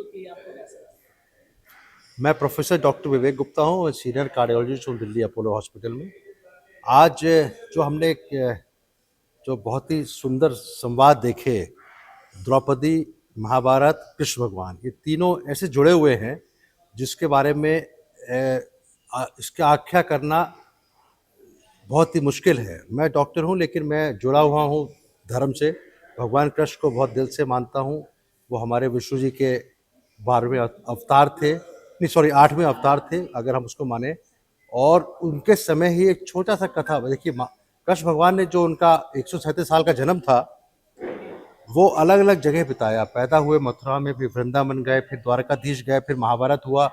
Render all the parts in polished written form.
थी, आपको कैसा लगा? मैं प्रोफेसर डॉक्टर विवेक गुप्ता हूँ, सीनियर कार्डियोलॉजिस्ट हूँ दिल्ली अपोलो हॉस्पिटल में। आज जो हमने जो बहुत ही सुंदर संवाद देखे, द्रौपदी, महाभारत, कृष्ण भगवान, ये तीनों ऐसे जुड़े हुए हैं जिसके बारे में इसकी आख्या करना बहुत ही मुश्किल है। मैं डॉक्टर हूँ लेकिन मैं जुड़ा हुआ हूँ धर्म से। भगवान कृष्ण को बहुत दिल से मानता हूँ। वो हमारे विष्णु जी के 12वें अवतार थे, नहीं सॉरी 8वें अवतार थे अगर हम उसको माने। और उनके समय ही एक छोटा सा कथा देखिए, कृष्ण भगवान ने जो उनका 137 साल का जन्म था, वो अलग अलग जगह बिताया। पैदा हुए मथुरा में, फिर वृंदावन गए, फिर द्वारकाधीश गए, फिर महाभारत हुआ।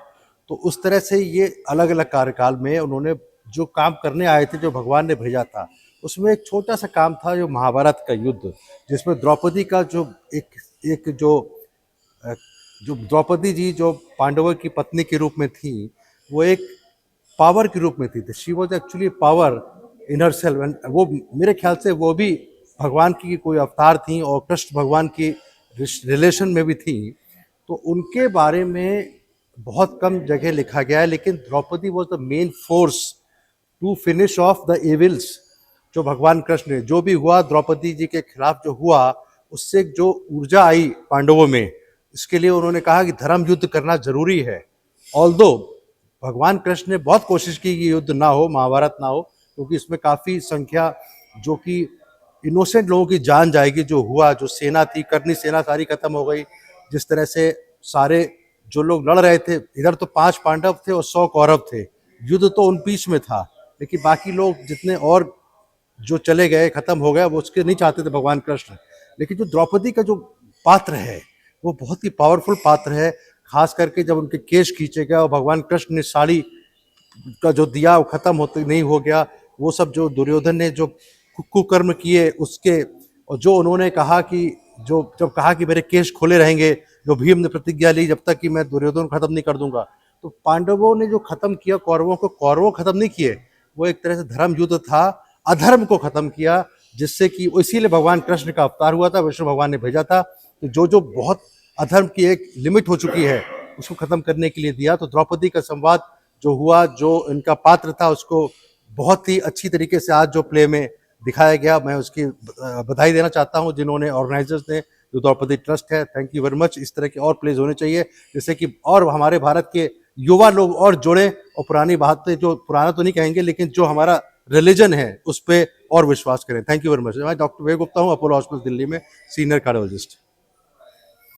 तो उस तरह से ये अलग अलग कार्यकाल में उन्होंने जो काम करने आए थे, जो भगवान ने भेजा था, उसमें एक छोटा सा काम था जो महाभारत का युद्ध, जिसमें द्रौपदी का जो एक एक अ, जो द्रौपदी जी जो पांडवों की पत्नी के रूप में थी, वो एक पावर के रूप में थी। She was actually power in her self. वो मेरे ख्याल से वो भी भगवान की कोई अवतार थी और कृष्ण भगवान की रिलेशन में भी थी। तो उनके बारे में बहुत कम जगह लिखा गया है, लेकिन Draupadi was the main force to finish off the evils. जो भगवान कृष्ण ने जो भी हुआ द्रौपदी जी के खिलाफ जो हुआ, उससे जो ऊर्जा आई पांडवों में, इसके लिए उन्होंने कहा कि धर्म युद्ध करना जरूरी है। ऑल्दो भगवान कृष्ण ने बहुत कोशिश की कि युद्ध ना हो, महाभारत ना हो, क्योंकि इसमें काफी संख्या जो कि इनोसेंट लोगों की जान जाएगी। जो हुआ, जो सेना थी, करनी सेना सारी खत्म हो गई। जिस तरह से सारे जो लोग लड़ रहे थे, इधर तो 5 पांडव थे और 100 कौरव थे। युद्ध तो उन बीच में था, लेकिन बाकी लोग जितने और जो चले गए, खत्म हो गया, वो उसके नहीं चाहते थे भगवान कृष्ण। लेकिन जो द्रौपदी का जो पात्र है, वो बहुत ही पावरफुल पात्र है। खास करके जब उनके केश खींचे गए और भगवान कृष्ण ने साड़ी का जो दिया वो खत्म होते नहीं हो गया, वो सब जो दुर्योधन ने जो कुकर्म किए उसके, और जो उन्होंने कहा कि जो जब कहा कि मेरे केश खोले रहेंगे, जो भीम ने प्रतिज्ञा ली जब तक कि मैं दुर्योधन को खत्म नहीं कर दूंगा। तो पांडवों ने जो खत्म किया कौरवों को, कौरवों खत्म नहीं किए, वो एक तरह से धर्म युद्ध था, अधर्म को खत्म किया। जिससे कि इसीलिए भगवान कृष्ण का अवतार हुआ था, विष्णु भगवान ने भेजा था। तो जो जो बहुत अधर्म की एक लिमिट हो चुकी है, उसको खत्म करने के लिए दिया। तो द्रौपदी का संवाद जो हुआ, जो इनका पात्र था, उसको बहुत ही अच्छी तरीके से आज जो प्ले में दिखाया गया, मैं उसकी बधाई देना चाहता हूं जिन्होंने, ऑर्गेनाइजर्स ने, जो द्रौपदी ट्रस्ट है। Thank you very much. इस तरह के और प्लेज होने चाहिए जिससे कि और हमारे भारत के युवा लोग और जुड़े और पुरानी बातें, जो पुराना तो नहीं कहेंगे लेकिन जो हमारा रिलीजन है उस पर और विश्वास करें। Thank you very much. मैं डॉक्टर विवेक गुप्ता हूँ, अपोलो हॉस्पिटल दिल्ली में सीनियर कार्डियोलॉजिस्ट।